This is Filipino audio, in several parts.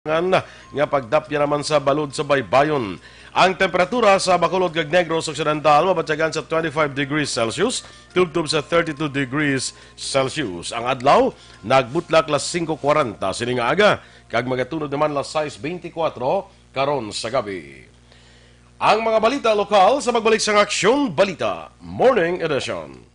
nga pagdapya naman sa balod sa baybayon. Ang temperatura sa Bacolod kag Negros Occidental mabatyagan sa 25 degrees Celsius, tubtob sa 32 degrees Celsius. Ang adlaw nagbutlak las 5:40 sining aga kag magatunod naman las 6:24 karon sa gabi. Ang mga balita lokal sa magbalik sa Aksyon Balita Morning Edition.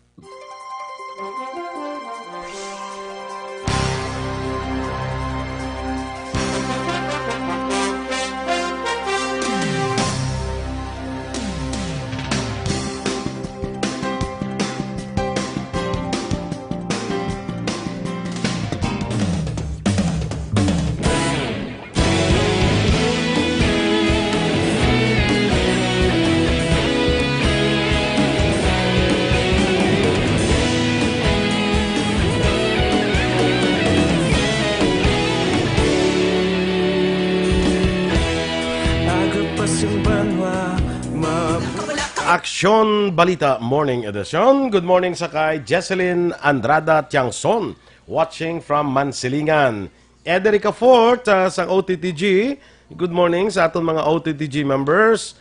Aksyon Balita Morning Edition. Good morning sa kay Jesselyn Andrada Tiangson, watching from Mansilingan. Ederica Fort sa OTTG. Good morning sa aton mga OTTG members.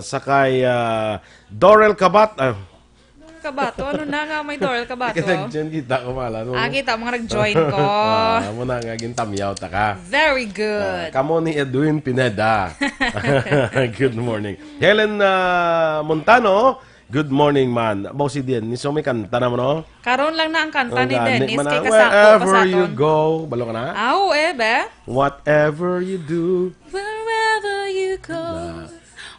Sa kay Dorel Cabatu, ano na nga may Dorel Cabatu? Kita ko mala. Kita, mga nag-join ko. Muna nga gintamyaw ta ka. Very good. Kamo ni Edwin Pineda. Good morning. Helen Montano, good morning man. Bawsi din, ni Somi kanta na mo no? Karon lang na ang kanta ni Dennis kay kasako wherever pasaton. you go. Balo ka na? Aw, be. Whatever you do. Wherever you go.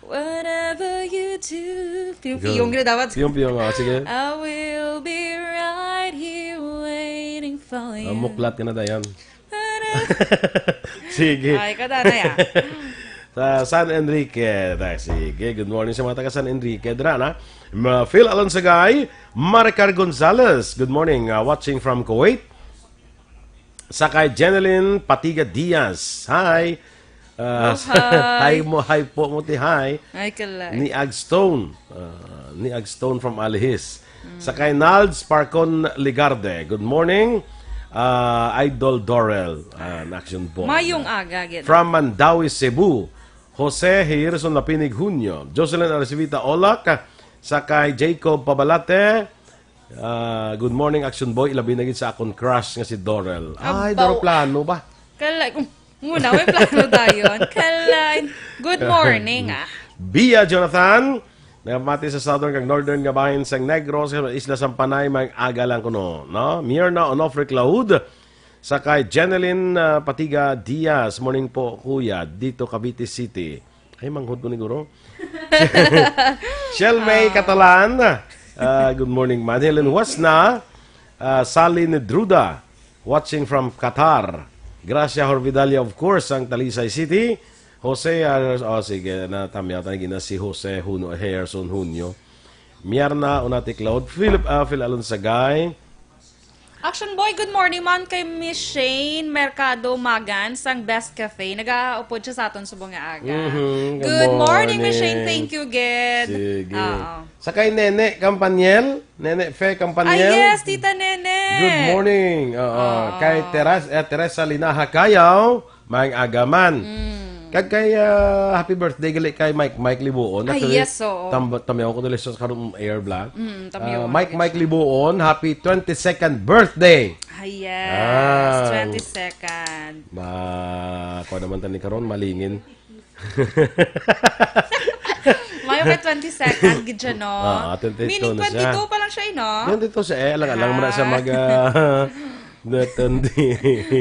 Whatever you do. Piyong-piyong gina dapat. Piyong-piyong, sige. I will be right here waiting for you. Muklat ka na dayan. Sige. Ay, kada na ya. Sa San Enrique. Sige, good morning sa mga taga San Enrique. Duran, Phil Alonsagay, Maricar Gonzalez. Good morning, watching from Kuwait. Sakay Jeneline Patiga Diaz. Hi. Hi. Hi po mo ti hi. Ay, kalay. Ni Agstone. Ni Agstone from Alihis. Sakay Nalds Parcon Ligarde. Good morning. Idol Dorel. Aksyon po. Mayong aga, gid. From Mandawi, Cebu. Jose Hirson Lapinig Junio. Jocelyn Arcivita Olak. Sakay Jacob Pabalate. Good morning, Action Boy. Ilabi na gid sa akong crush nga si Dorel. Ay, Dorel plano ba? Kalay. Muna, may plano tayo. Kalay. Good morning, Bia Jonathan. Nagmati sa Southern kag Northern nga bahin sa Negros, Isla Sampanay, may aga lang kuno, no? Mirna Onofre Claude. Sakay Jeneline Patiga Diaz. Morning po, kuya. Dito, Cavite City. Ay, manghod ko ni Guro. Shell May Catalan. Good morning, man. Helen Wasna. Sally Nedruda. Watching from Qatar. Gracia Horvidalia, of course, ang Talisay City. Jose, sige, natamyaw tayo na si Jose Harrison Junio. Mierna Unati Cloud. Phil Alonsagay. Action Boy, good morning man kay Miss Shane Mercado Magan sang Best Cafe. Nag-aupod siya sa aton subong nga aga. Good morning, Miss Shane. Thank you, Ged. Sige. Sakay Nene Campaniel. Nene Fe Campaniel. Ay, yes, Tita Nene. Good morning. Kay Teresa Linaha Kayaw. Maing agaman. Kag kay happy birthday gali kay Mike Libuon. Ay, yes, oo. Tamyaw ko dali sa karon air black. Tamyaw. Mike Libuon, happy 22nd birthday. Ay, yes. 22nd. Ko naman tani karon malingin. Mayo kay 22nd, gid siya, no? 22 Meaning, na siya. 22 pa lang siya, no? 22 siya, alang mo na siya mag...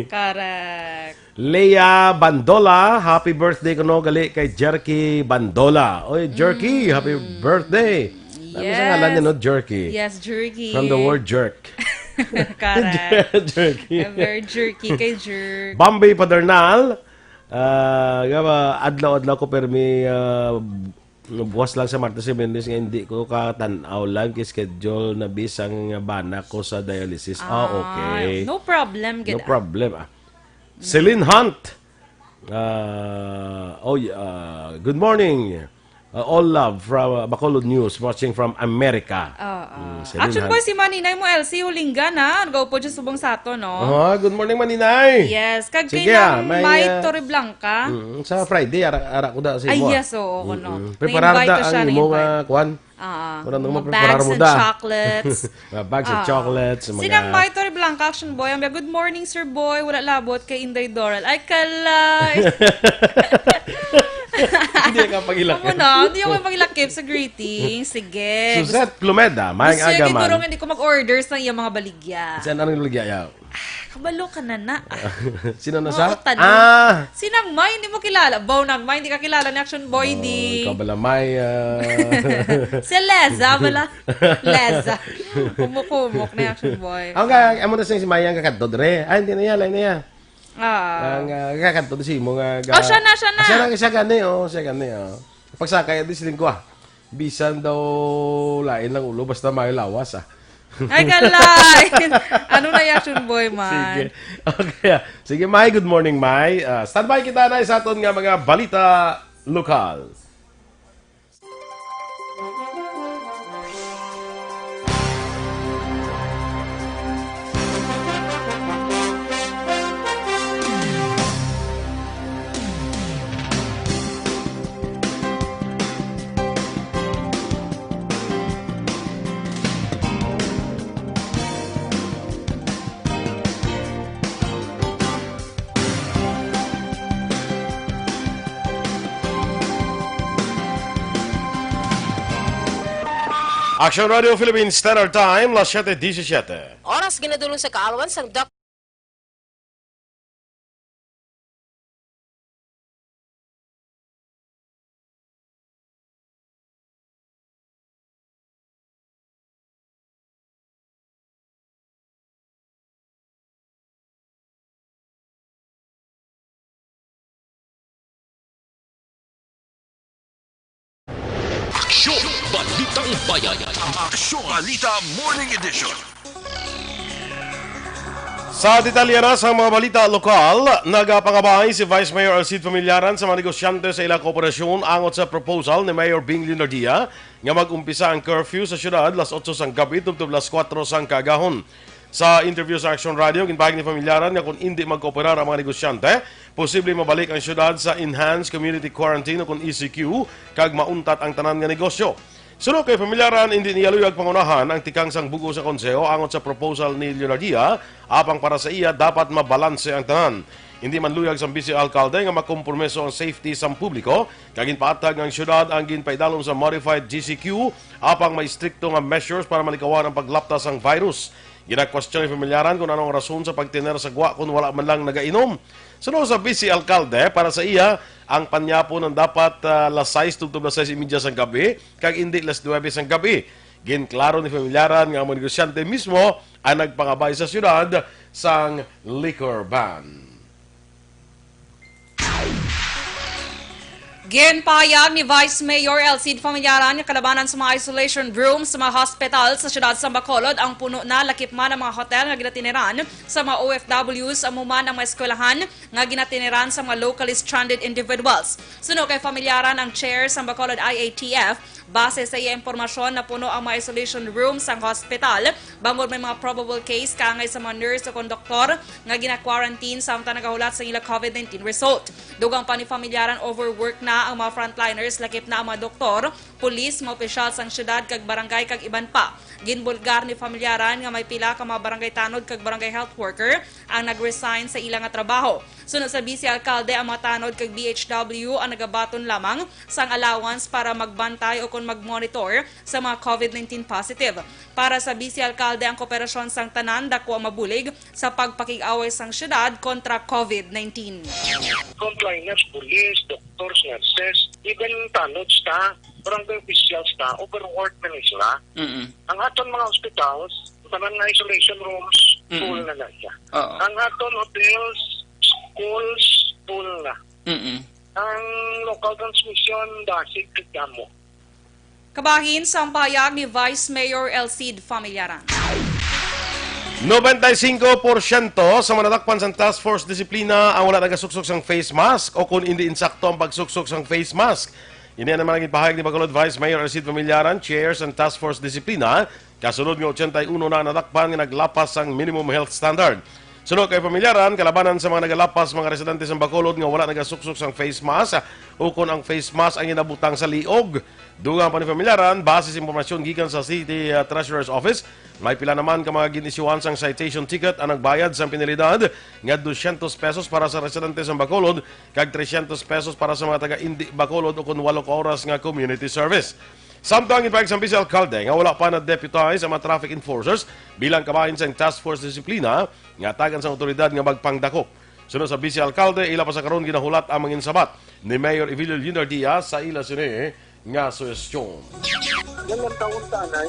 Correct. Leia Bandola, happy birthday ko no gali kay Jerky Bandola. Oy, Jerky, happy birthday. Ano sa ngalan niya, no? Jerky. Yes, jerky. From the word jerk. Correct. Jerky. Very jerky kay jerk. Bombay Padernal. Adlaw-adlaw ko permi buwas lang sa Martes Mendes nga hindi ko katanaw lang kay schedule na bisang bana ko sa dialysis. Okay. No problem. No problem. Celine Hunt. Good morning. All love from Bacolod News, watching from America. Action boy, si Maninay mo, LC, hulinggan ha. Nagaupo dyan subong sato, no? Good morning, Maninay. Yes, kag Sige, pinang may, may Torre Blanca. Sa Friday, ara ko da sa Ay, imo. yes, oo, no. Preparar Na-invite da ko siya, ang imong na-invite. kuan. Mga bags and chocolates. Mga bags and chocolates. Sinang may Torre Blanca, Action boy. Ang good morning, sir boy. Wala labot kay Inday Dorel. Ay, kalay. Hindi ka pag-ilakip. Ako na, hindi ako pag-ilakip sa greeting. Sige. Suset Plumeda, mayang aga man. Siguro hindi ko mag-orders ng iyong mga baligya. Saan anong luligya yaw? Kabalo ka na. Sino na sa? Sinang may, hindi mo kilala. Bow nang may, hindi ka kilala ni Action Boy, di. Ikaw bala may... Si Leza, bala. Leza. Kumuk-kumuk ni Action Boy. Ang amo na si Mayang kakadto dre. Ay, hindi na yan, lain na yan. Ang kakadto si mo nga... Siya na. Siya gani. Pagsakay, di siling ko bisan daw lain lang ulo, basta may lawas Ay, kalay! Ano na yung Action Boy, man? Sige. Okay. Sige, Mai. Good morning, Mai. Standby kita na sa aton nga mga balita lokal. Action Radio Philippines Standard Time, las 7:17. Oras ginadulong sa kaalawan sang Aksyon Balitang Bayan. Ang Aksyon Balita Morning Edition. Sa detalye na sa mga balita lokal, nagapangabay si Vice Mayor Alcid Familiaran sa mga negosyante sa ilang kooperasyon angot sa proposal ni Mayor Bing Leonardia nga mag-umpisa ang curfew sa syudad las 8 sang gabi tubtob las 4 sang kagahon. Sa interview sa Action Radio, ginpahig ni Familiaran nga kung hindi mag-kooperar ang mga negosyante, posible mabalik ang syudad sa Enhanced Community Quarantine o kung ECQ kag mauntat ang tanan nga negosyo. Sunod kay Familiaran, hindi niya luyag pangunahan ang tikang sang bugo sa konseho angot sa proposal ni Leonardia, apang para sa iya dapat mabalanse ang tanan. Hindi man luyag sa Vice Alcalde nga makompromiso ang safety sa publiko, kagin paatag ang syudad ang ginpaidalom sa modified GCQ, apang may stricto nga measures para malikawan ang paglaptas ang virus. Ginakwestiyon ni Familiaran kung anong rason sa pagtiner sa gwa kung wala man lang nagainom. Sunod sa Vice Alcalde, para sa iya, ang panyapo ng dapat las 6 tugtog las 6:30 sang gabi, kag hindi las 9 sang gabi. Ginklaro ni Familiaran nga ang mga negosyante mismo ang nagpangabay sa syudad sang liquor ban. Ginpahayag ni Vice Mayor Alcid Familiaran nga kalabanan sa mga isolation rooms sa mga hospital sa siyudad sa Bacolod ang puno na lakip man ang mga hotel nga ginatiniran sa mga OFWs amuman ang mga eskwelahan nga ginatiniran sa mga locally stranded individuals. Suno kay Familiaran ang chair sa Bacolod IATF base sa iya impormasyon na puno ang mga isolation rooms sa hospital bangod may mga probable case kaangay sa mga nurse o konduktor nga gina-quarantine samtang nagahulat sa ila COVID-19 result. Dugang pa ni Familiaran overwork na ang mga frontliners, lakip na ang mga doktor, pulis, mga opisyal sang syudad kag barangay kag iban pa. Ginbulgar ni Familiaran nga may pila ka mga barangay tanod kag barangay health worker ang nag-resign sa ilang nga trabaho. Sunod sa Vice Alcalde, ang mga tanod kag BHW ang nagabaton lamang sang allowance para magbantay o kung mag-monitor sa mga COVID-19 positive. Para sa Vice Alcalde, ang kooperasyon sang tanan dako ang mabulig sa pagpakig-away sang syudad kontra COVID-19. Frontliners, police, doctors, nurses, even tanods ta, barangay officials ta, overworked na sila. Ang aton mga hospitals, tanan na isolation rooms, full na na siya. Ang aton hotels, schools, full na. Ang local transmission, dasig kagamo. Kabahin sa pahayag ni Vice Mayor Alcid Familiaran. 95% sa manatakpan sa Task Force Disiplina ang wala nagasuksok sang face mask o kung hindi insakto ang pagsuksok sang face mask. Ini naman ang ipahayag ni Bacolod Vice Mayor Alcid Familiaran, Chairs and Task Force Disiplina, kasunod ng 81 na natakpan nga naglapas ang minimum health standard. Sunod kay Familiaran, kalabanan sa mga nagalapas mga residente sa Bacolod nga wala nagasuksok sang face mask o kung ang face mask ang inabutang sa liog. Dugang pa ni Familiaran, base sa impormasyon gikan sa City Treasurer's Office, may pila naman ka mga ginisyuhan sang citation ticket ang nagbayad sa penalidad nga 200 pesos para sa residente sa Bacolod kag 300 pesos para sa mga taga-Indi Bacolod o kung 8 oras nga community service. Samtang ipahayag sa Vice Alcalde nga wala pa na-deputize ang mga traffic enforcers bilang kabahin sa Task Force Disiplina nga tagan sa otoridad nga magpangdako. Sunod sa Vice Alcalde, ila pa sa karon ginahulat ang mga insabat ni Mayor Evilio Linder Diaz sa ila sini nga suwestyon. Dalang taon tanay,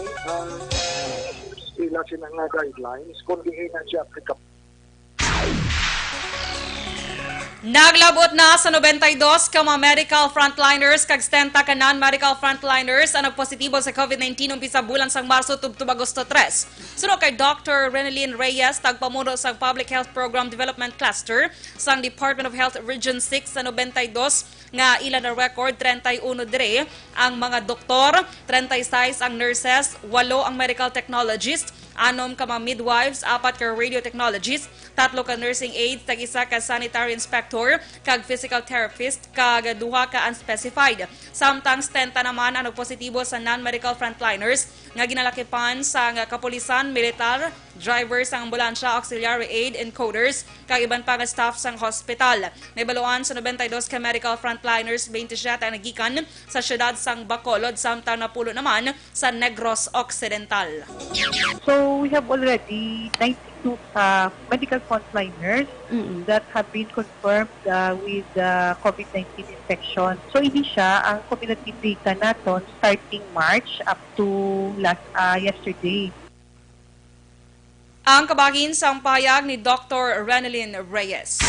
sila sila nga guidelines kung di na siya applicable. Naglabot na sa 92 ka mga medical frontliners kag 70 ka non-medical frontliners ang nagpositibo sa COVID-19 umpisa bulan sang Marso tubtub Agosto 3. Sunod kay Dr. Renelyn Reyes, tagpamuno sa Public Health Program Development Cluster sang Department of Health Region 6 sa 92 nga ilan na record 31 dire ang mga doktor, 36 ang nurses, 8 ang medical technologists, 6 ka mga midwives, 4 ka radio technologists, 3 ka nursing aides, tag-1 ka sanitary inspector, kag physical therapist, kag 2 ka unspecified. Samtang 10 naman ang positibo sa non-medical frontliners nga ginalakipan sa kapulisan, militar, drivers sang ambulansya, auxiliary aid, encoders, kag iban pa nga staff sang hospital. Naibaluan sa 92 ka medical frontliners, 27 ang nagikan sa syudad sang Bacolod, samtang napulo naman sa Negros Occidental. So we have already 92 medical frontliners that have been confirmed with COVID-19 infection. So ini siya ang cumulative data naton starting March up to yesterday. Ang kabagin sa pahayag ni Dr. Renelyn Reyes.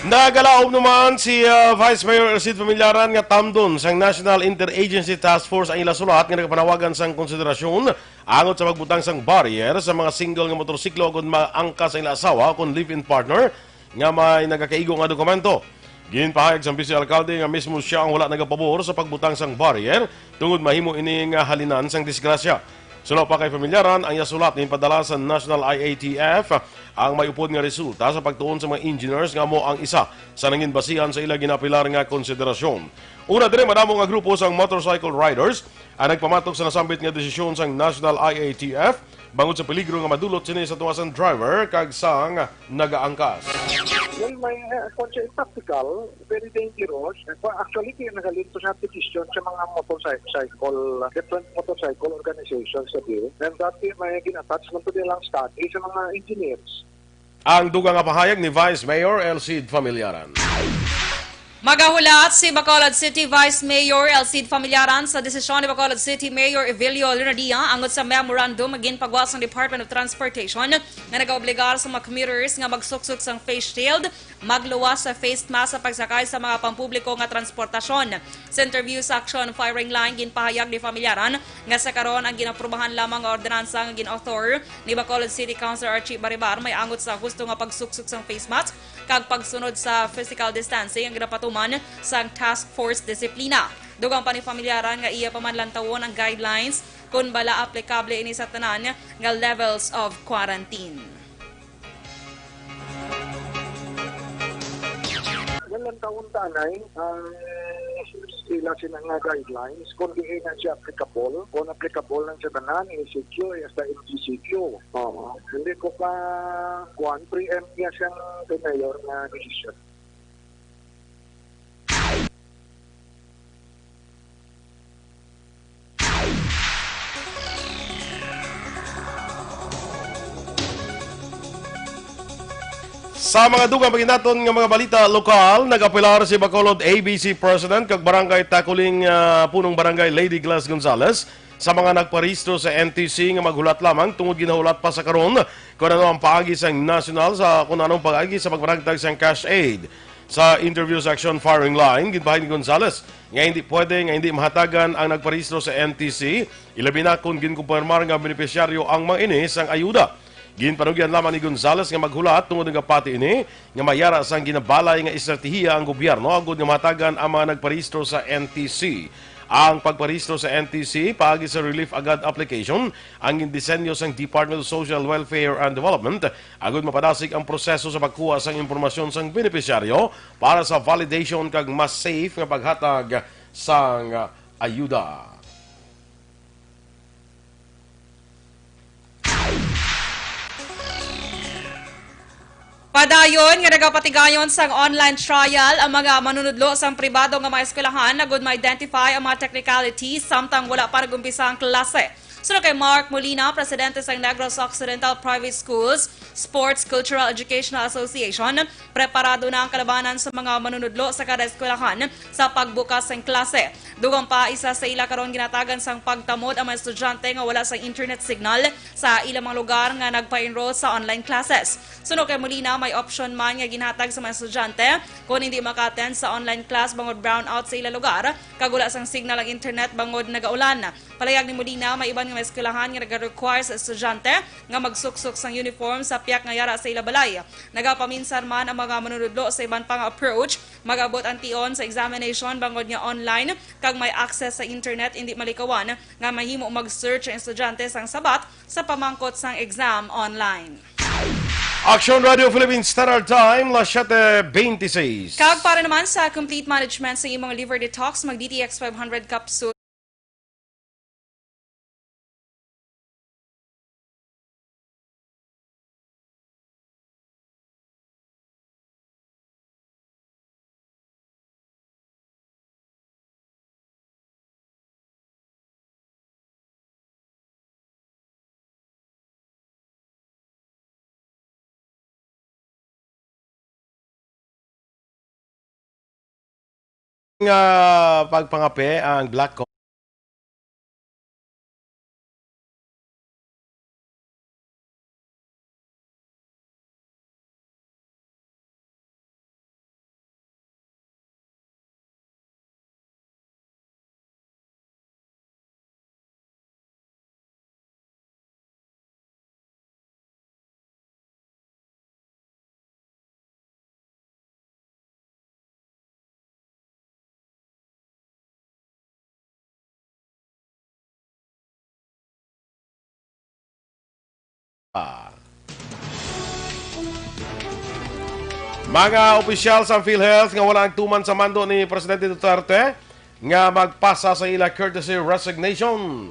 Nagalaom naman si Vice Mayor Alcid Familiaran nga tamdon sang National Interagency Task Force ang ila sulat nga nagpanawagan sang konsiderasyon angot sa pagbutang sang barrier sa mga single nga motorsiklo kung maangka sa ila asawa kung live-in partner nga may nagakaigo nga dokumento. Ginpahayag sang Vice Alcalde nga mismo siya ang wala nagapabor sa pagbutang sang barrier tungod mahimo ini nga halinan sang disgrasya. Sunod pa kay Familiaran, ang yasulat ni padala sa National IATF ang may upod nga resulta sa pagtuon sa mga engineers nga mo ang isa sa nangin basihan sa ila ginapilar nga konsiderasyon. Una dire madamo nga grupo sang motorcycle riders ang nagpamatok sa nasambit nga desisyon sang National IATF bangod sa peligro nga madulot sini sa tuwasan driver kag sang nagaangkas. Well, may kung practical, very dangerous. Actually, kaya nagalinto sa petition sa mga different motorcycle organizations sa bill. And that may gin-attach mo to nilang study sa mga engineers. Ang dugang nga pahayag ni Vice Mayor Alcid Familiaran. Magahulat si Bacolod City Vice Mayor Alcid Familiaran sa desisyon ni Bacolod City Mayor Evilio Linder angot sa memorandum maging pagwas ng Department of Transportation nga nag-obligar sa mga commuters nga magsuksok sang face shield, magluwas sa face mask sa pagsakay sa mga pampubliko nga transportasyon. Sa interview sa Aksyon firing line, ginpahayag ni Familiaran nga sa karon ang ginaprubahan lamang nga ordinansa nga gin-author ni Bacolod City Councilor Archie Baribar may angot sa gusto nga pagsuksok sang face mask kag pagsunod sa physical distancing ang ginapatuman sa Task Force Disiplina. Dugang pa ni Familiaran nga iya pamanlantawon ang guidelines kung bala aplikable ini sa tanan nga levels of quarantine. Walang taon tanay, sila nga guidelines kung di na siya applicable. Kung applicable lang sa tanan, ECQ, hasta MCCQ. Hindi ko pa pre-empt niya siyang mayor na decision. Sa mga dugang paginaton nga mga balita lokal, nag-apilar si Bacolod ABC President kag Barangay Takuling punong Barangay Lady Glass Gonzales sa mga nagparehistro sa NTC nga maghulat lamang tungod ginahulat pa sa karon kung ano ang paagi sa national sa kung anong paagi sa pagbarangtag sa cash aid. Sa interview sa Aksyon firing line, ginbahin ni Gonzales nga hindi pwede nga hindi mahatagan ang nagparehistro sa NTC, ilabi na kung ginkumpirmar nga benepisyaryo ang mga inis ang ayuda. Ginpanugyan lamang ni Gonzales nga maghulat tungod nga pati ini nga mayara sang ginabalay nga estratehiya ang gobyerno agud nga matagan ang mga nagparehistro sa NTC. Ang pagparehistro sa NTC paagi sa relief agad application ang indisenyo sang Department of Social Welfare and Development agud mapadasig ang proseso sa pagkuha sang impormasyon sang benepisyaryo para sa validation kag mas safe nga paghatag sang ayuda. Padayon nga nagapatigayon sang online trial ang mga manunudlo sang pribado nga mga eskwelahan na good ma-identify ang mga technicalities samtang wala pa nagumpisa ang klase. Sunod kay Mark Molina, presidente sang Negros Occidental Private Schools Sports Cultural Educational Association, preparado na ang kalabanan sa mga manunudlo sa kada eskwelahan sa pagbukas ng klase. Dugang pa isa sa ila karon ginatagan sang pagtamod ang mga estudyante nga wala sang internet signal sa ilang mga lugar nga nagpa-enroll sa online classes. Sunod kay Molina, may option man nga ginhatag sa mga estudyante kung hindi maka-attend sa online class bangod brownout sa ilang lugar kag wala sang signal ang internet bangod nagaulan. Palayag ni Molina, may iban nga eskwelahan nga nag-require sa estudyante nga magsuksok sang uniform sa piyak nga yara sa ila balay. Nagapaminsan man ang mga manunudlo sa iban pang approach, magabot ang tion sa examination bangod nga online kag may access sa internet hindi malikawan nga mahimo mag-search ang estudyante sang sabat sa pamangkot sang exam online. Aksyon Radio Philippines Standard Time, las 7:26. Kag para naman sa complete management sa imong liver detox, mag DTX 500 capsule. Nga pagpangape ang black coffee. Mga opisyal sa PhilHealth nga wala ang tuman sa mando ni Presidente Duterte nga magpasa sa ila courtesy resignation.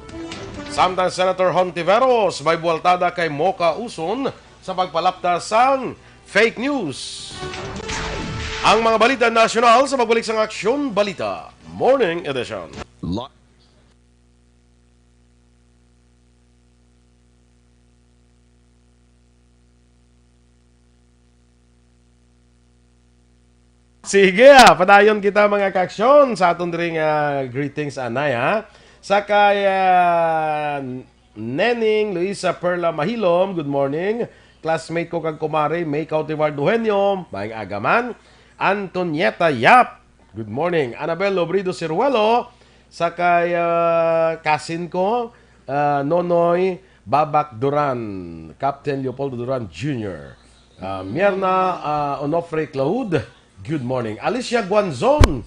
Samtang Senator Hontiveros may buwaltada kay Mocha Uson sa pagpalapta sang fake news. Ang mga balita nasyonal sa pagbalik sang Aksyon Balita Morning Edition. Sige, padayon kita mga kaksyon sa atong diri nga greetings anay ha. Sa kay Nening Luisa Perla Mahilom, good morning. Classmate ko kag kumare May Cautivar Duhenyo, maayong agaman. Antonieta Yap, good morning. Annabel Lobrido Ciruelo, sa kay kasin ko Nonoy Babak Duran, Captain Leopoldo Duran Jr. Mierna Onofre Claude, good morning. Alicia Guanzon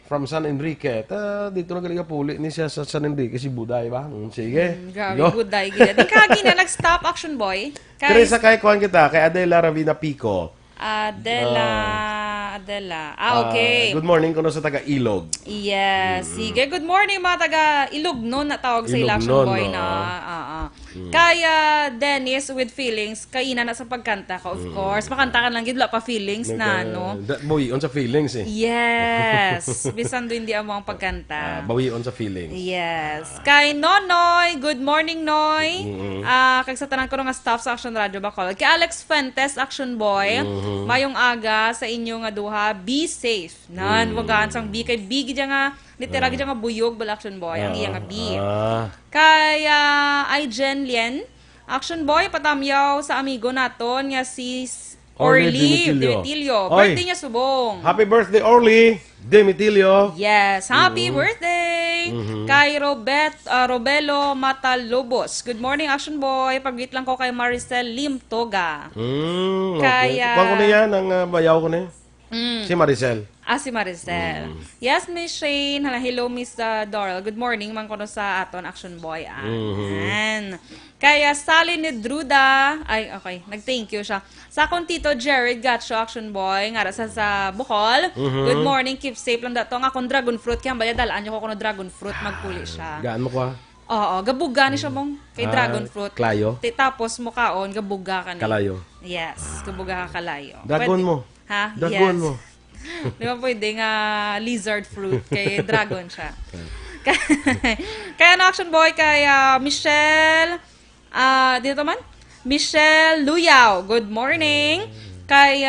from San Enrique. Dito na galing puli ni siya sa San Enrique, si Buday ba? Sige. Grabe, Buday. Di kagi na nag-stop, Action Boy. Kaya sa kay kuhan kita, kay Adela Ravina Pico. Adela. Okay. Good morning kuno sa taga Ilog. Yes. Sige. Good morning mga taga Ilognon na tawag sa Action Boy na. Kaya Dennis with feelings, kaina na sa pagkanta ka of course. Makanta ka lang gid pa feelings na no. Bawion sa feelings eh. Yes. Bisan do hindi amo ang pagkanta. Bawion sa feelings. Yes. Kay Nonoy, good morning Noy. Kag sa tanan ko nga staff sa Action Radio Bacol. Kay Alex Fuentes, Action Boy. Mayong aga sa inyo nga duha, be safe. Nan, wagaan sang be kay big dya nga, literal dya nga buyog bala Action Boy, ang iya nga be. Kaya ay Jen Lien, Action Boy, patamyaw sa amigo naton nga si Orly Dimitilio. Birthday niya subong. Happy birthday Orly Dimitilio. Yes, happy birthday. Kay Robelo Matalobos. Good morning, Action Boy. Pag-greet lang ko kay Maricel Limtoga. Okay. Kaya- Kuha ko na yan, ang bayaw ko na yan. Si Maricel. Si Maricel. Yes, Miss Shane. Hello, Miss Dorel. Good morning, man kono sa aton, Action Boy. Kaya Sally ni Druda, ay, okay, nag-thank you siya. Sa akong Tito Jared Gacho, Action Boy, nga sa Bohol. Good morning, keep safe lang dato. Nga akong dragon fruit, kaya baya dalaan nyo ko kuno dragon fruit, magpuli siya. Gaan mo ko Oo, gabuga ni siya mong kay dragon fruit. Klayo? Tapos mukaon, gabuga ka ni. Kalayo. Yes, gabuga ka kalayo. Dragon Pwede- mo. Ha? Dragon Yes. mo. Di ba pwede nga lizard fruit kay dragon siya. Kaya Action Boy, kay Michelle, dito man? Michelle Luyaw, good morning. Kay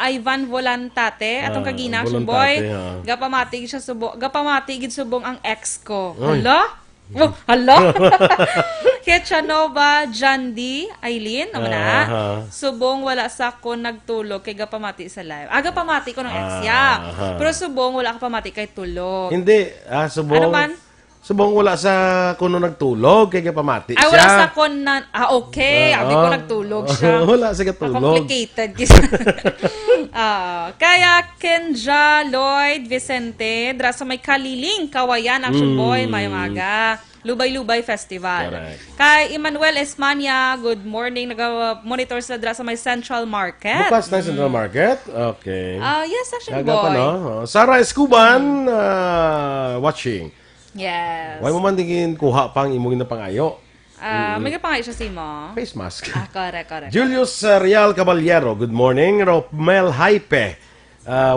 Ivan Volantate, atong kagina, Action Boy. Volontate, Gapamatigid subong ang ex ko. Hala? Oh, hala? Ketchanova, Jandi, Aileen, subong wala sa ko nagtulog kay gapamati sa live. Gapamati ko ng ex ya. Pero subong wala ka pamati kay tulog. Hindi. Subong. Ano man? Subong wala sa kuno nagtulog, kaya pamati siya. Wala sa ko na, okay. Abi ko nagtulog siya. Wala sa katulog. Complicated. Kaya Kenja Lloyd Vicente, dra sa may Kaliling, Kawayan, Action Boy, mayong aga. Lubay-Lubay Festival. Correct. Kay Emmanuel Esmania, good morning. Nag-monitor sa dra sa may Central Market. Bukas na Central Market? Okay. Yes, Action Kaga pa, Boy. no? Sarah Escuban, watching. Yes. Why mo man tingin kuha pang imong na pangayo? May kapangay siya si mo. Face mask. Correct. Julius Real Caballero, good morning. Romel Haipe,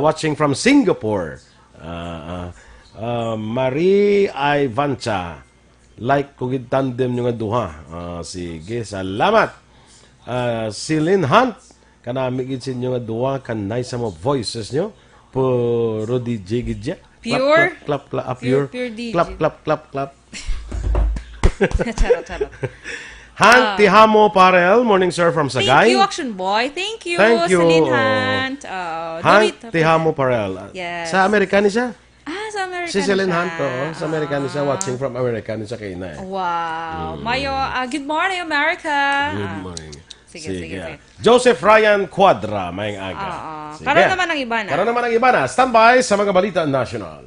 watching from Singapore. Marie Ivancha, like kugid tandem nyo nga duha. Sige, salamat. Celine Hunt, kanamigid sa inyo nga duha, kanay sa mga voices nyo. Puro DJ gidya. Pure? Clap, Pure pure. DJ. Clap. Charot. Hank Tihamo Parel, morning sir from Sagay. Thank you, Action Boy. Thank you, Thank you. Celine Hunt. Hank Tihamo Parel. Yes. Sa Amerikani siya? Sa American Si Celine siya. Hunt, sa Amerikani siya, watching from Amerikani siya kayo na eh. Wow. Mayo, good morning, America. Good morning. Sige. Joseph Ryan Quadra, mayang aga. Sige. Karoon naman ang iba na. Karoon naman ang iba na. Standby sa mga balita national.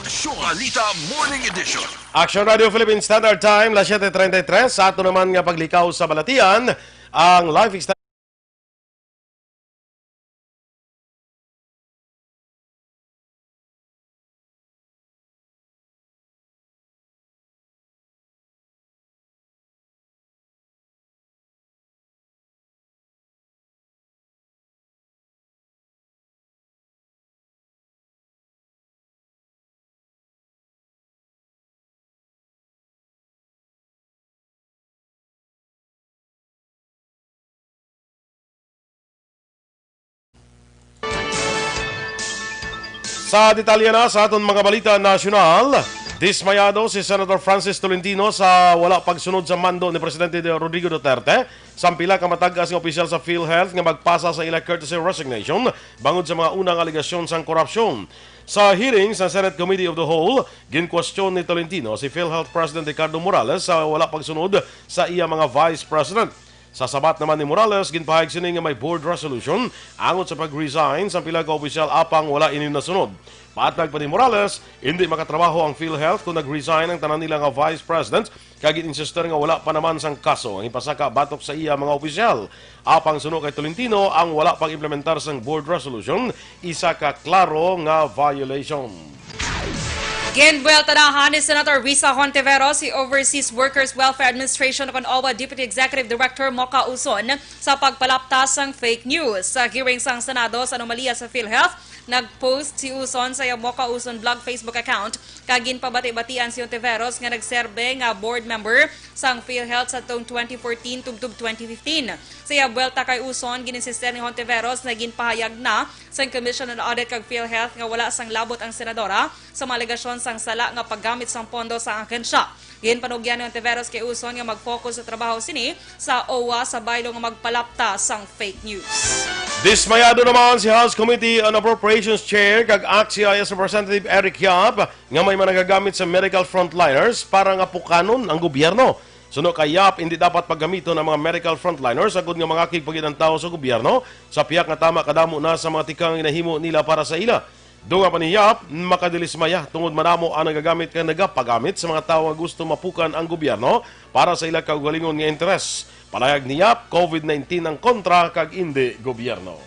Aksyon Balita Morning Edition. Action Radio Philippine Standard Time, las 7:33. Sa ato naman nga paglikaw sa balatian, ang live extended sa detalye na sa aton mga balita nasyonal. Dismayado si Senator Francis Tolentino sa wala pagsunod sa mando ni Presidente Rodrigo Duterte. Sampila ka matag-as ng opisyal sa PhilHealth nga magpasa sa ila courtesy resignation bangod sa mga unang aligasyon sang korupsyon. Sa hearing sa Senate Committee of the Whole, ginkwestiyon ni Tolentino si PhilHealth President Ricardo Morales sa wala pagsunod sa iya mga Vice President. Sa sabat naman ni Morales, ginpahayag sini nga may board resolution angot sa pag-resign sa pila ka opisyal apang wala ini nasunod. Patag pa ni Morales, hindi makatrabaho ang PhilHealth kung nag-resign ang tanan nila nga Vice President kag insister nga wala pa naman sang kaso ang ipasaka batok sa iya mga opisyal. Apang suno kay Tolentino ang wala pang implementar sang board resolution, isa ka klaro nga violation. Ginbueltanahan ni Senator Risa Hontiveros si Overseas Workers Welfare Administration o OWA Deputy Executive Director Mocha Uson sa pagpalaptas ng fake news. Sa hearing sang Senado sa anomalya sa PhilHealth, nag-post si Uson sa Mocha Uson blog Facebook account kagin pabati-batian si Hontiveros nga nagserbe nga board member sang PhilHealth sa taong 2014 tugtog 2015. Sa buelta kay Uson, gininsister ni Hontiveros na ginpahayag na sa Commission on Audit kag PhilHealth nga wala sang labot ang senadora sa mga alegasyon sang sala nga paggamit sang pondo sa ahensya. Ginpanugyan ni Hontiveros kay Uson nga mag-focus sa trabaho sini sa OWA sa baylo nga magpalapta sang fake news. Dismayado naman si House Committee on Appropriations Chair kag Aksyon Representative Eric Yap nga may managagamit sa medical frontliners para nga pukanon ang gobyerno. Suno kay Yap, hindi dapat paggamito ng mga medical frontliners agud nga mga kigpagin ang tao sa gobyerno sa piyak nga tama kadamo na sa mga tikang inahimo nila para sa ila. Dunga pa ni Yap, makadilismaya tungod manamo ang nagagamit kang nagapagamit sa mga tao nga gusto mapukan ang gobyerno para sa ila kaugalingon nga interes. Palayag ni Yap, COVID-19 ang kontra kag hindi gobyerno.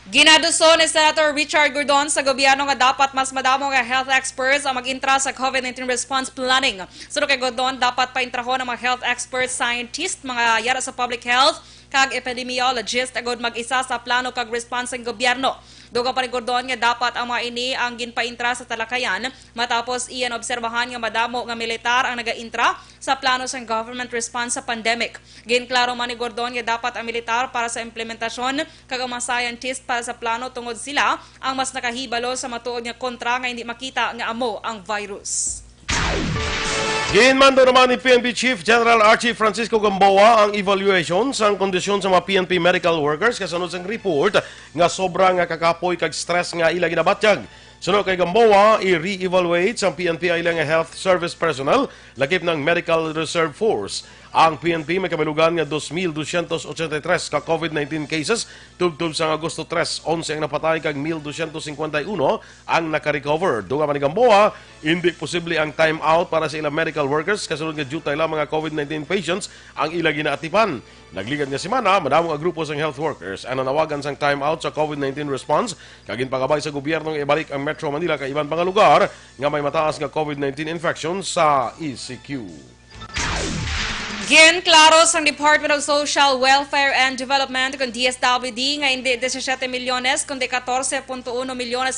Ginaduso ni Senator Richard Gordon sa gobyerno nga dapat mas madamo nga health experts ang mag-intra sa COVID-19 response planning. Suno kay Gordon, dapat paintrahon ang mga health experts, scientists, mga yara sa public health, kag epidemiologist agod mag-isa sa plano kag response ng gobyerno. Duga pa ni Gordon nga dapat ang mga ini ang ginpaintra sa talakayan matapos iyan obserbahan nga madamo nga militar ang naga-intra sa plano sa government response sa pandemic. Ginklaro man ni Gordon nga dapat ang militar para sa implementasyon kag ang mga scientist para sa plano tungod sila ang mas nakahibalo sa matuod nga kontra nga hindi makita nga amo ang virus. Ginmando naman ni PNP Chief General Archie Francisco Gamboa ang evaluation sa kondisyon sa mga PNP medical workers kasunod sang report nga sobra nga kakapoy kag stress nga ila ginabatyag. Sunod kay Gamboa, i-re-evaluate sa PNP ay nga health service personnel lakip ng Medical Reserve Force. Ang PNP may kabilugan nga 2,283 ka COVID-19 cases tubtub sa Agosto 3, 11 ang napatay kag 1,251 ang naka-recover. Duga man ni Gamboa, hindi posible ang time out para sa ilang medical workers kasunod nga due tayo mga COVID-19 patients ang ila ginaatipan. Nagligad nga semana, madamong ang grupo sang health workers ang nanawagan sang time out sa COVID-19 response kagin pagabay sa gobyerno nga ibalik ang Metro Manila kay iban pang lugar nga may mataas nga COVID-19 infection sa ECQ. Ginklaro sang Department of Social Welfare and Development kung DSWD nga hindi 17 milyones kundi 14.1 milyones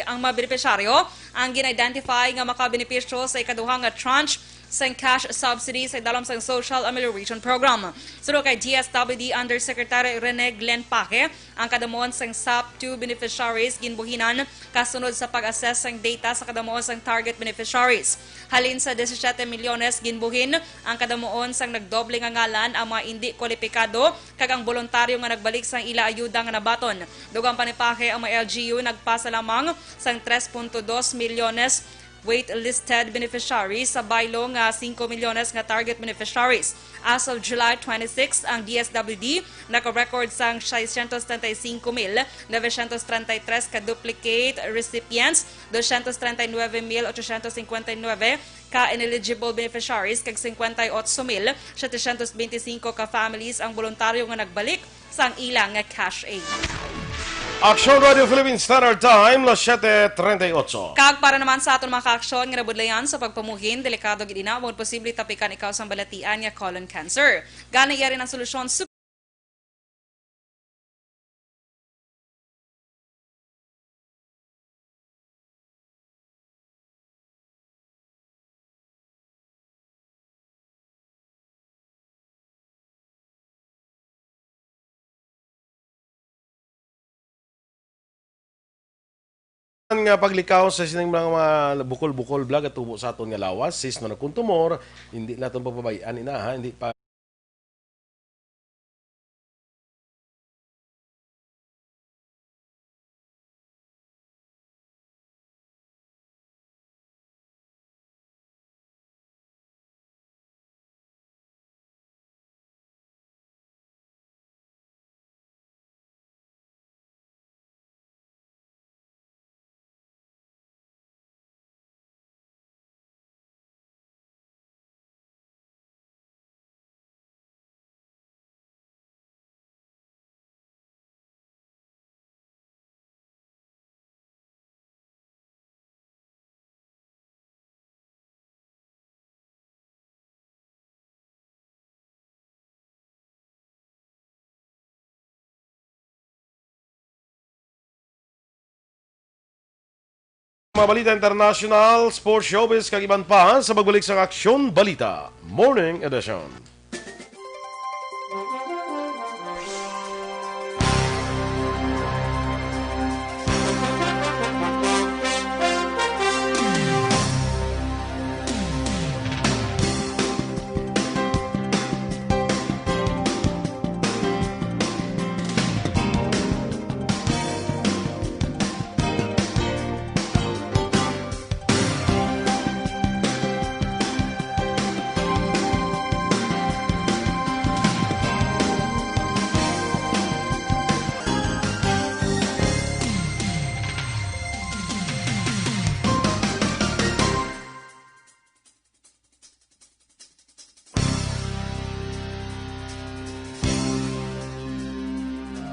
ang mga benepisyaryo ang gina-identify nga makabenepisyo sa ikaduhang nga tranche sang cash subsidy sa dalam sang Social Amelioration Program. Suro kay DSWD Undersecretary Rene Glenn Paque, ang kadamuon sang SAP2 beneficiaries ginbuhinan kasunod sa pag-assess sang data sa kadamuon sang target beneficiaries. Halin sa 17 milyones ginbuhin ang kadamuon sang nagdoble nga ngalan ang mga hindi kwalipikado kag ang voluntaryo nga nagbalik sang ila ayuda nga nabaton. Dugang pa ni Paque ang mga LGU nagpasa lamang sang 3.2 milyones wait-listed beneficiaries sa baylo nga 5 milyones nga target beneficiaries. As of July 26, ang DSWD naka-record sang 635,933 ka duplicate recipients, 239,859 ka ineligible beneficiaries kag 58,725 ka families ang voluntaryo nga nagbalik sang ilang nga cash aid. Aksyon Radio Philippines Standard Time, las 7:38. Kag para naman sa aton mga ka-aksyon nga nabudlayan sa pagpamuhin, delikado gid ina mo posible tapikan ikaw sa balatian nga colon cancer. Gani iya rin ang solusyon nga paglikaw sa sining mga bukol-bukol vlog at tubo sa aton nga lawas sis na nagkuntumor hindi naton papabayaan ina ha hindi pa Mga balita international, sports showbiz, kag iban pa sa pagbalik sa Aksyon Balita Morning Edition.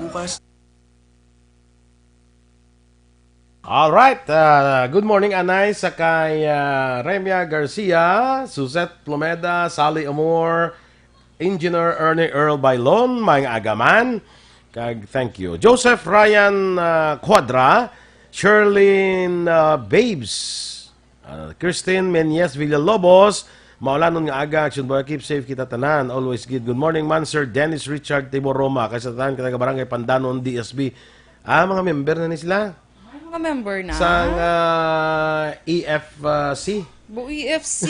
Bukas. Alright, good morning Anay, sakay Remia Garcia, Suzette Plomeda, Sally Amor, Engineer Ernie Earl Bailon, mga agaman, kag thank you. Joseph Ryan Quadra, Sherlyn Babes, Christine Menyes Villalobos, maulanon nga aga, Aksyon Boy, keep safe kita tanan, always good. Good morning man, Sir Dennis Richard Timor Roma, kaysa tanan kita Barangay Pandanon, DSB. Mga member na ni sila. Mga member na. Sa EFC. EFC,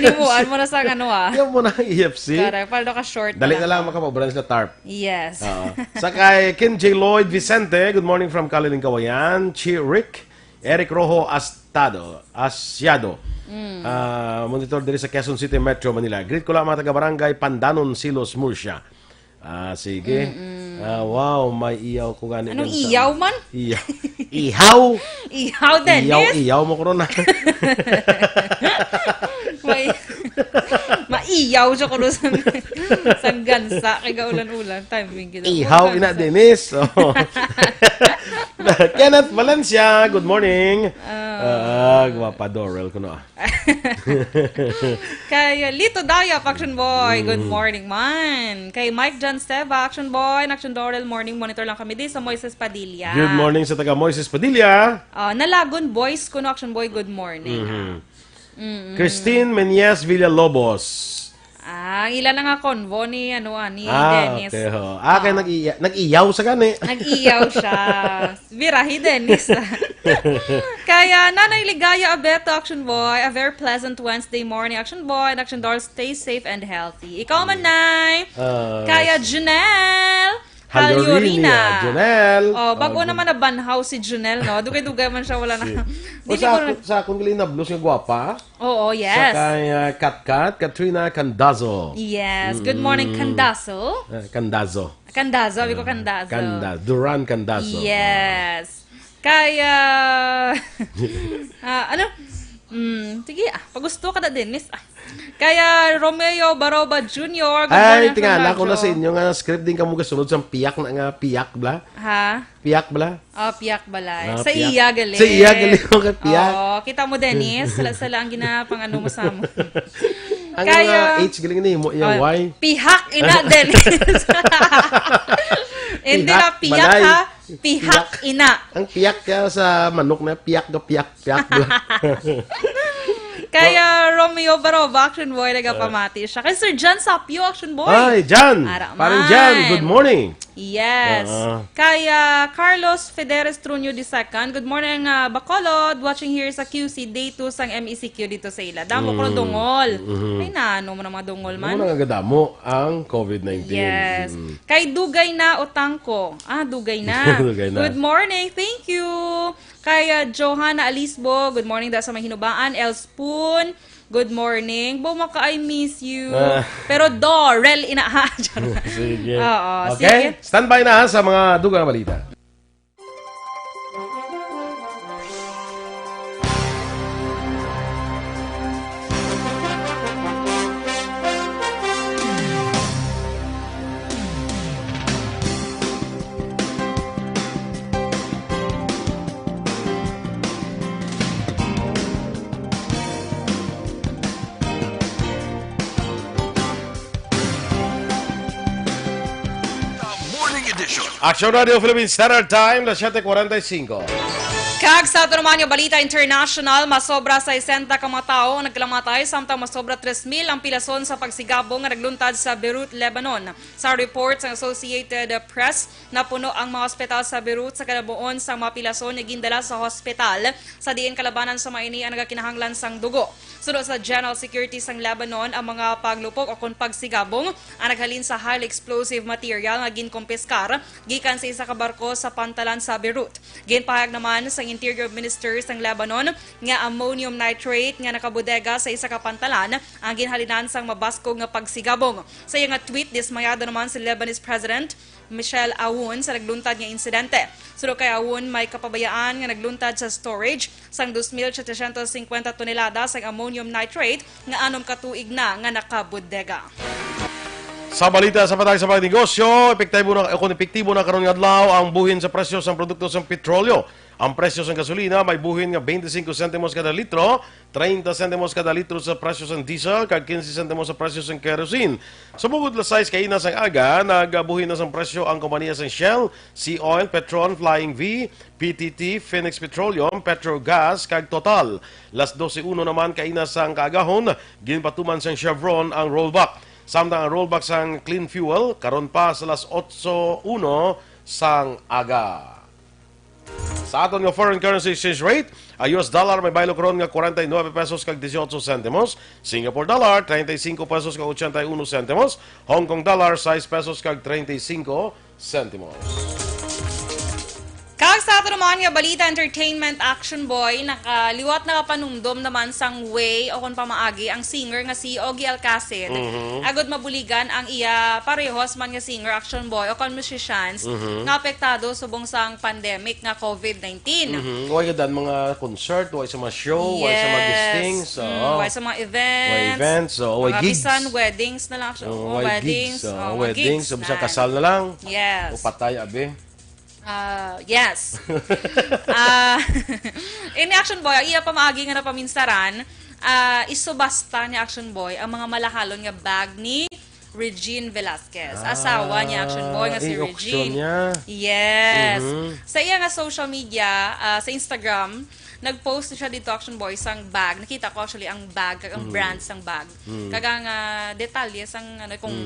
ginimuan mo na sa ano Yan mo na EFC. Correct, para ka short Dali na lang makapaboran sila TARP. Yes. Sa kay Ken J. Lloyd Vicente, good morning from Kaliling Kawayan. Chi Rick, Eric Rojo Asyado. Monitor diri sa Quezon City Metro Manila. Greet ko lang mga taga-barangay Pandanon, Silos, Murcia. Sige. Wow, may iyaw ko gani. Anong iyaw man? Iyaw. Ihaw. Ihaw, Dennis? Iyaw mo ko na. Maiyaw siya ko sa gansa. Kaya ulan-ulan. Timing kita. Ihaw ina, Dennis. Kenneth Valencia, good morning. Gwapa Dorel ko na. Kay Lito Daya, Action Boy, good morning man. Kay Mike John Steva, Action Boy, Action Dorel, morning monitor lang kami di sa Moises Padilla. Good morning sa taga Moises Padilla. Nalagon Boys, kuno Action Boy, good morning. Christine Menyes Villalobos. Ilan na nga konvo ni Dennis. Okay ho. Kaya nag-iyaw sa gani. Nag-iyaw siya. Birahi, Dennis. Kaya, Nanay Ligaya Abeto, Action Boy, a very pleasant Wednesday morning, Action Boy, and Action Doll, stay safe and healthy. Ikaw man, Nay. Kaya, Janelle. Halyorina. Junel. Bago naman na banhaw si Junel, no? Dugay-dugay man siya, wala na. Sa akong galing na blues nga gwapa. Oo, yes. Sa kay Katrina Candazo. Yes. Good morning, Candazo. Candazo. Candazo, sabi ko Candazo. Duran Candazo. Yes. Kaya, sige, pagusto ka na, Dennis. Kaya, Romeo Baroba Jr. Tingala ko na sa inyo nga script din ka mo kasunod sa piyak na nga piyak bla. Ha? Piyak bla? Piyak bala. Sa piyak. iya galing. Sa iya galing mo ka piyak. Kita mo, Dennis. Sala ang ginapang ano mo sa mo. Ang mga H galing ni mo iya Y. Pihak ina, Dennis. Hindi na piyak ha. Pihak ina. Ang piyak ka sa manok na piyak bla. Kaya Romeo Baroba, Action Boy, nagapamati siya. Kay Sir John Sapio, Action Boy. Ay, John! Parang John, good morning! Yes. Kaya Carlos Federes Trunyo II, good morning Bacolod, watching here sa QC, day 2 sang MECQ dito sa ila. Damo ko ng dungol. Ay naano mo ng mga dungol man. Ano nga gadamo ang COVID-19. Yes. Kay Dugay na Otangko. Dugay na. Dugay na. Good morning, thank you. Kay Johanna Alisbo, good morning daw sa Mahinubaan. El Spoon, good morning. Bumaka, I miss you. Pero Dorel, inaha. Sige. Oo, okay, sige. standby na sa mga dugang balita. Morning edition. Aksyon Radio Philippines Standard Time, las 7:45. Kag sa ito naman yung Balita International, masobra sa 60 ka mga tao ang nagkalamatay, samtang masobra 3,000 ang pilason sa pagsigabong nga nagluntad sa Beirut, Lebanon. Sa report sa Associated Press, napuno ang mga ospital sa Beirut sa kalabuon sa mga pilason na gindala sa hospital sa diin kalabanan sa maini ang nagakinahanglan sang dugo. Sunod sa General Security sang Lebanon, ang mga paglupok o kung pagsigabong ang naghalin sa highly explosive material nga ginkompiskar gikan sa isa ka barko sa pantalan sa Beirut. Ginpahayag naman sa Interior Minister sang Lebanon nga ammonium nitrate nga nakabodega sa isa ka pantalan ang ginhalinan sang mabaskog nga pagsigabong. Sa iya nga tweet, dismayado naman si Lebanese President Michel Aoun sa nagluntad nga insidente. Sunod kay Aoun, may kapabayaan nga nagluntad sa storage sang 2,750 tonelada sang ammonium nitrate nga anom ka tuig na nga nakabodega. Sa balita sa patay sa pagnegosyo, epektibo na karon nga adlaw ang buhin sa presyo sa produkto sa petrolyo. Ang presyo sa gasolina may buhin nga 25 centimos kada litro, 30 centimos kada litro sa presyo sa diesel, kag 15 centimos sa presyo sa kerosene. Sumugod la 6 kaina sang aga, nagbuhin na sang presyo ang kompanya sa Shell, Sea Oil, Petron, Flying V, PTT, Phoenix Petroleum, Petrogas, kag Total. Las 12:01 naman kaina sang kaagahon, ginpatuman sang Chevron ang rollback. Samtang ang rollback sang clean fuel, karon pa sa las 8:01 sang aga. Sa aton nga foreign currency exchange rate, ang US dollar may baylo karon nga 49 pesos kag 18 centimos, Singapore dollar 35 pesos kag 81 centimos, Hong Kong dollar 6 pesos kag 35 centimos. Kag sa ato naman nga Balita Entertainment Action Boy, nakaliwat na kapanumdom naman sang way o kung pamaagi ang singer nga si Ogie Alcacid. Agod mabuligan ang iya parehos man nga singer, action boy o kung musicians nga apektado subong sang pandemic nga COVID-19. Huwag gadan mga concert, huwag sa mga show, huwag sa mga gistings, huwag sa mga events, huwag gigs. Bisan weddings na lang. Weddings, so bisan kasal na lang. Yes. O patay, abe. Yes. In Action Boy, iya pamaagi nga na paminsaran, isubasta ni Action Boy ang mga malahalon nga bag ni Regine Velasquez. Asawa niya Action Boy nga si Regine. Yes. Sa iya nga social media, sa Instagram, nag-post siya dito Action Boy sang bag. Nakita ko actually ang bag, ang brand sang bag. Kagang detalye sang ano kung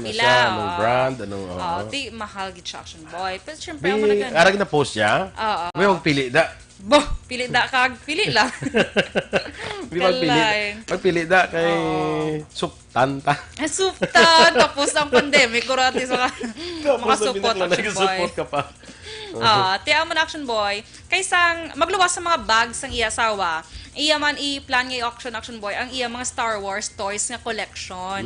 pila, anong brand, anong di mahal gid siya Action Boy. Pero syempre amo na arag na post niya. May wag pili da. Boh, pili da kag pili lang. Pagpili da kay suptanta. Suptan tapos ang pandemic kurati sa makasupot Action Boy. Ka pa. Tiya mo na Action Boy, kaysang magluwas sa mga bags ang iya asawa, iya man i-plan nga i-auction Boy ang iya mga Star Wars toys nga collection.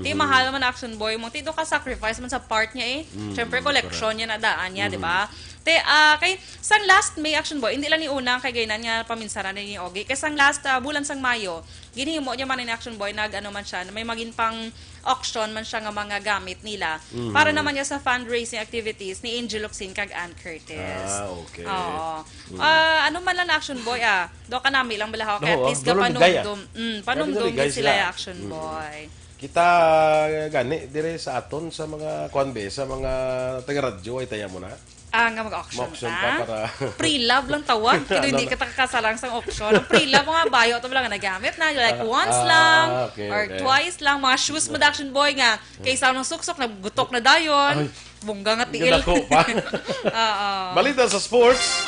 Tiya mahal man Action Boy, mong tito ka sacrifice man sa part niya Siyempre collection niya na daan niya, di ba? Kay sang last May Action Boy, hindi lang ni unang kay gaynan niya paminsaran ni Ogie. Kay sang last bulan sang Mayo, ginhimo niya man ni Action Boy nag-ano man siya, may maging pang auction man siya nga mga gamit nila. Para naman niya sa fundraising activities ni Angel Locsin kag Ann Curtis. Okay. Oo. Ano man lang Action Boy do ka nami lang balahaw kay at least ka panumdum. Panumdum din sila Action Boy. Kita gani dire sa aton sa mga kwanbe, sa mga taga-radyo ay taya mo na. Nga mag-auction pa para pre-love lang tawag. Kaya hindi ka kasalang sa auction. Ang pre-love mga bayo ito lang nagamit na. Like once lang or twice lang. Mga shoes mo Action Boy nga. Kaysa nung suksok, nagutok na dayon. Bungga nga tiil. Balita sa sports.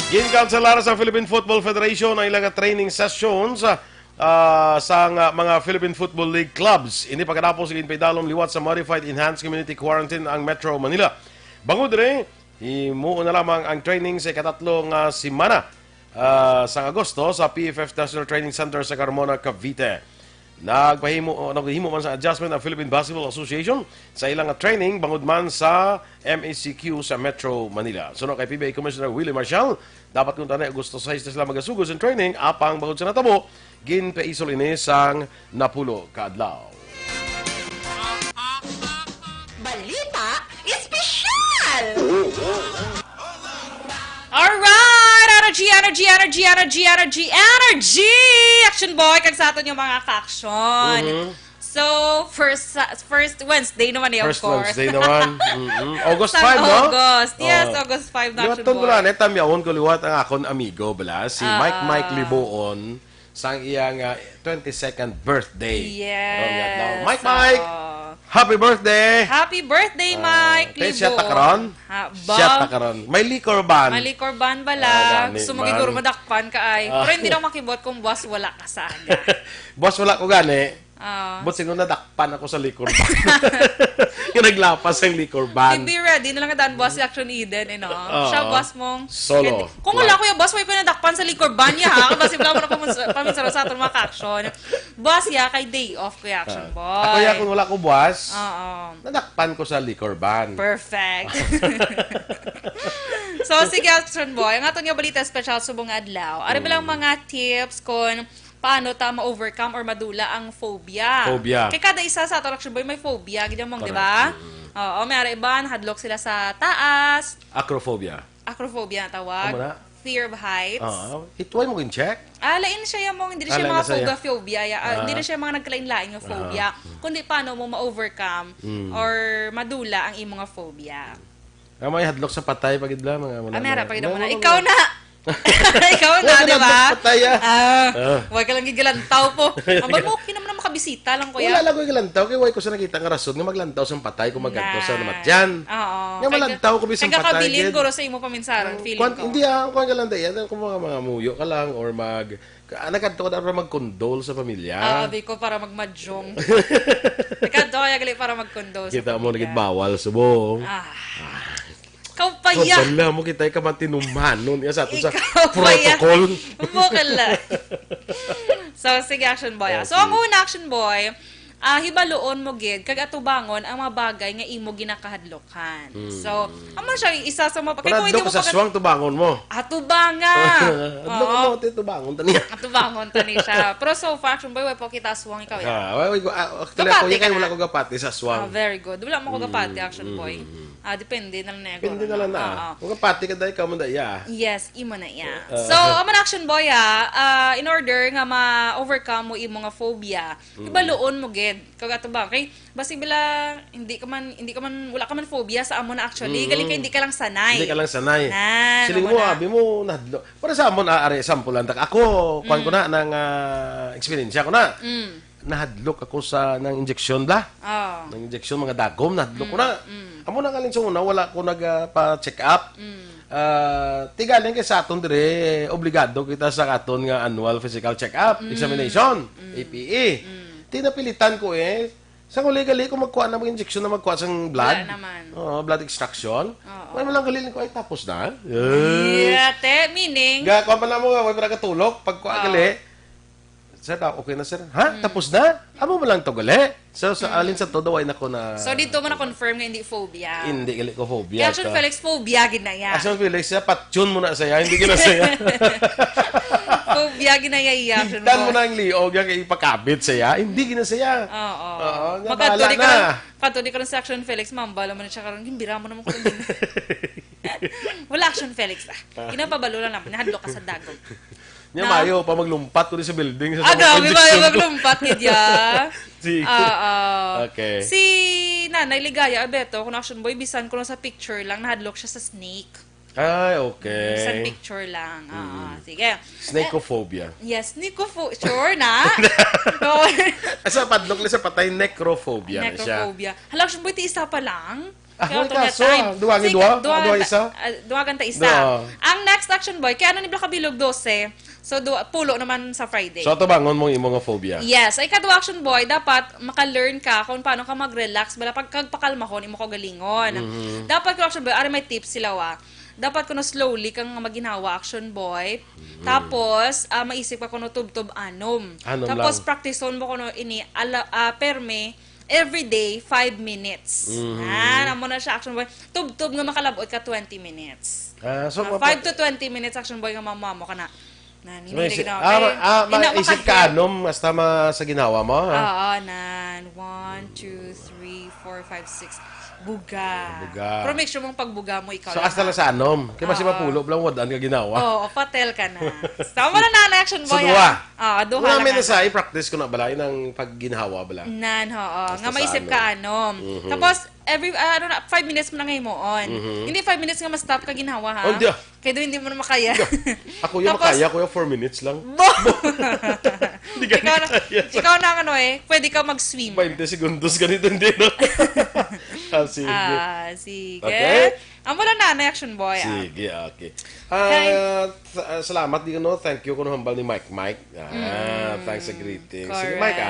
Ginkanselara sa Philippine Football Federation ang ilang training sessions sa mga Philippine Football League clubs. Ini pagkatapos ginpaidalom liwat sa Modified Enhanced Community Quarantine ang Metro Manila. Bangod rin, himuon na lamang ang training sa ikatatlong simana sa Agosto sa PFF National Training Center sa Carmona, Cavite. Naghimo man sa adjustment ang Philippine Basketball Association sa ilang training bangod man sa MECQ sa Metro Manila. Sunod kay PBA Commissioner Willie Marshall, dapat kung tanay Agosto 6 sila magasugod sa training apang bangod sa natabo, ginpaisol ini sang napulo kaadlaw. Balita Espesyal! Alright! Energy! Action Boy! Kag sa atin yung mga ka-action. So, So, first Wednesday naman of First course. Wednesday naman. August Sa 5, no? August. Yes, Oh. August 5 na Liwat Action tong Boy. Duran, tamyaon ko liwat ang akon amigo, bala, si Mike Liboon, sang iyang 22nd birthday. Yes. Mike! Happy birthday! Happy birthday, Mike! Kaya siya takaron? Siya takaron. May liquor ban. May liquor ban bala. Gani, Gusto mo man. giguro madakpan ka ay. Pero hindi daw makibot kung boss wala ka sa aga. Boss, wala ko gani. But siguro nadakpan ako sa liquor ban. Yung naglapas ang liquor ban. Be ready na lang daan boss si Action Eden, siya boss mong Solo. Kung wala ko yung boss, may ko nadakpan sa liquor ban niya ha. Kasi wala mo na paminsaro sa aton mga ka-action. Boss ya, kay day off ko yung Action Boy. Ako ya, kung wala ko boss, Oo. nadakpan ko sa liquor ban. Perfect. So, sige, Action Boy. Ang ato nga balita special subong adlaw. Ano ba lang mga tips kung paano ta ma-overcome or madula ang phobia? Phobia. Kaya kada isa sa ato, Action Boy, may phobia. Ganyan mong, di ba? Oo, may ara iba, hadlok sila sa taas. Acrophobia. Acrophobia na tawag. Ano na? Fear of heights. Ituay mo yung check? Lain siya yung hindi siya Lain mga na siya. phobia. Hindi na siya mga nagkalain-lain yung phobia. Kundi paano mo ma-overcome or madula ang imong phobia. May hadlok sa patay pagidla mga muna. Amera, pagkita mo na. Ikaw na! Ikaw na, di ba? Patay Huwag ka lang gigalantaw po. Aba mo, okay naman na makabisita lang, kuya. Wala lang ko galantaw kay way ko sa nakita nga rason nga maglantaw sa patay kung maganto sa namatyan. Oo. Nga malantaw ko bisang patay. Kagakabilin gid. ko sa imo paminsaron, feeling ko. Hindi ako galanda yan kung mga muyo ka lang or nagkanto ka na mag-condole sa pamilya. Di ko para magmadyong. Nagkanto kaya gali para mag-condole sa Kita mo pamilya. nagit bawal subong. Ikaw pa ya. Wala mo kita ka matinumanon ya sa ato sa Ikaw pa ya. protocol. Bukala. So, sige, Action Boy. So, ang una, Action Boy, hibaloon mo gid kag atubangon ang mga bagay nga imo ginakahadlokan. So, amo siya isa sa mga Kung nadlok ka sa swang tubangon mo. Atubanga. Adlok mo tubangon taniya. Atubangon tani siya. Pero so far, Action Boy, way po kita aswang ikaw ya. Actually ako Gapati kay ka wala na? ko gapati sa swang. Very good. Wala mo ko gapati, Action Boy. Depende na lang na. Hindi na lang na. Kung gapati ka dahil ka mo daya. Yes, imo na iya. So, aman Action Boy in order nga ma-overcome mo imo nga phobia, ibaloon mo gid. Kag ato ba kay basi bila hindi ka man wala ka man phobia sa amo na actually, gali kay hindi ka lang sanay. Hindi ka lang sanay. Siling amo mo, na. abi mo nahadlo. Para sa amon are sample lang ako, kuan ko na ng experience ko na. Nahadlok ako sa ng injection bla. Ng injection mga dagom nahadlok ko na. Amo na kalin sa una wala ko nagpa-check up. Tigaling kay sa aton dire obligado kita sa aton nga annual physical check-up examination, APE. Tinapilitan ko sa gali ko magkuha na mag-injection na magkuha sang blood. Wala naman. Blood extraction. May malang galilin ko ay tapos na. Yeah, meaning Kuha pa na mo may para katulog pagkuha gali. Sir, okay na sir. Ha? Tapos na? Amo mo lang to gali. So sa alin sa todo ay nako na. So dito mo na confirm nga hindi phobia. Hindi gali ko phobia. Action Felix phobia gid na ya. Action Felix siya patyon mo na saya, hindi gina saya. Phobia gid na ya Action Dan mo Boy. na ang liog yung ipakabit saya, hindi gina saya. Oo. Bahala na. Katuli ka rin sa Action Felix, ma'am, bala mo na siya karon, gimbira mo naman ko din. Wala Action Felix Ginapabalo lang naman, nahadlok ka sa dagog. Nya mayo pa maglumpat ko din sa building sa Grabe ba injection yung ko. maglumpat kidya? Sige. Okay. Si Nanay Ligaya Abeto, kung Action Boy, bisan ko lang sa picture lang, nahadlok siya sa snake. Ay, Bisan okay. picture lang. Sige. Snakeophobia. Yes, sure na. Asa padlok li sa patay necrophobia na siya. Necrophobia. Hala, Action Boy, ti isa pa lang. May Kaya kaso, time. duwangi Sige, dua? duwangan Isa? Duwagan ta isa. Dua. Ang next Action Boy, kaya ano ni Blakabilog 12, so pulo naman sa Friday. So ito bangon mong imong phobia. Yes, ay kadwa Action Boy, dapat maka-learn ka kung paano ka mag-relax bala pag kagpakalmahon imo ko galingon. Dapat ko Action Boy, ari may tips sila dapat kuno slowly kang maginawa Action Boy. Tapos maisip ka kuno tubtob anom. Tapos lang. practiceon mo kuno ini perme every day 5 minutes. Namo na siya Action Boy. Tubtob nga makalabot ka 20 minutes. So 5 to 20 minutes Action Boy nga mamamo ka na. Naninirig na. Maisip ka anom hasta sa ginawa mo, ha? Oo, nan. 1, 2, 3, 4, 5, 6. Buga. Pero make sure mong pagbuga mo, ikaw So, lang. hasta lang sa anom. Kaya mas mapulo, bilang wadaan ka ginawa. Oo, patel ka na. Tama na action boy. So, duha. Duha Wala lang. may nasa, i-practice ko na balay ng pagginhawa bala. Nan, oo. Nga sa maisip ano. ka anom. Tapos, every, 5 minutes mo na ngayon mo on. Hindi 5 minutes nga ma-stop ka ginhawa, ha? Oh, di. Kaya doon hindi mo na makaya. Ako yung Tapos, makaya, kuya 4 minutes lang. Hindi ka kaya. ikaw na pwede ka mag-swim. 20 segundos ganito, hindi na. Sige. Sige. Okay. Amo na action boy. Sige, okay. Salamat din, thank you kung hambal ni Mike. Thanks sa greeting. Sige, Mike,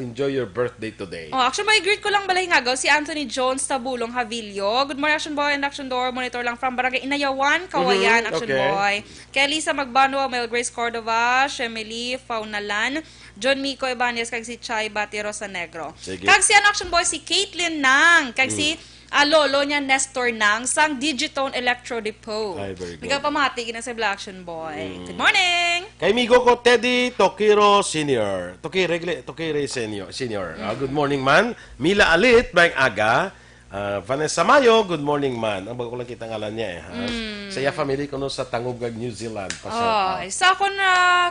enjoy your birthday today. Actually, may greet ko lang balay nga si Anthony Jones Tabulong Havilio. Good morning, Action Boy and Action Door. Monitor lang from Barangay Inayawan, Kawayan, Action Boy. Kay Lisa Magbanwa, Mel Grace Cordova, Shemily Faunalan, John Mico Ibanez, kag si Chay Batiro sa Negro. Sige. Kag si Action Boy, si Caitlin Nang, kag si lolo niya Nestor Nang sang Digitone Electro Depot. Ay, very good. Nagpamati na sa Black Action Boy. Good morning! Kay migo ko, Teddy Tokiro Senior. Tokire Senior. Good morning, man. Mila Alit, bayang aga. Vanessa Mayo, good morning, man. Ang bago ko lang kita ngalan niya, Saya family ko sa Tangugag, New Zealand. Sa akong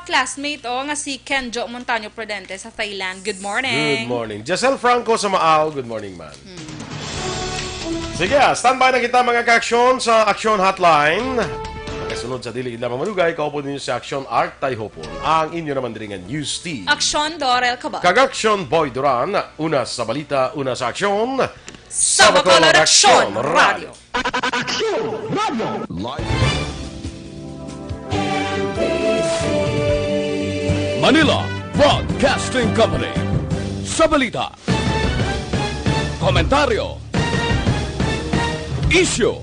classmate, nga si Kenjo Montaño Prudente sa Thailand. Good morning! Good morning. Giselle Franco sa Maaw, good morning, man. Sige, standby na kita mga ka-aksyon sa Aksyon Hotline. Kasunod sa Dili Idla Mamalugay, kaupo ninyo sa Aksyon Art Taihopon. Ang inyo naman rin ang News Team. Aksyon Dorel Cabatu. Kag-Aksyon Boy Duran, una sa balita, una sa aksyon. Sa Bacolod Aksyon Radio. Aksyon Radio. Live. Manila Broadcasting Company. Sa balita. Komentaryo. Issue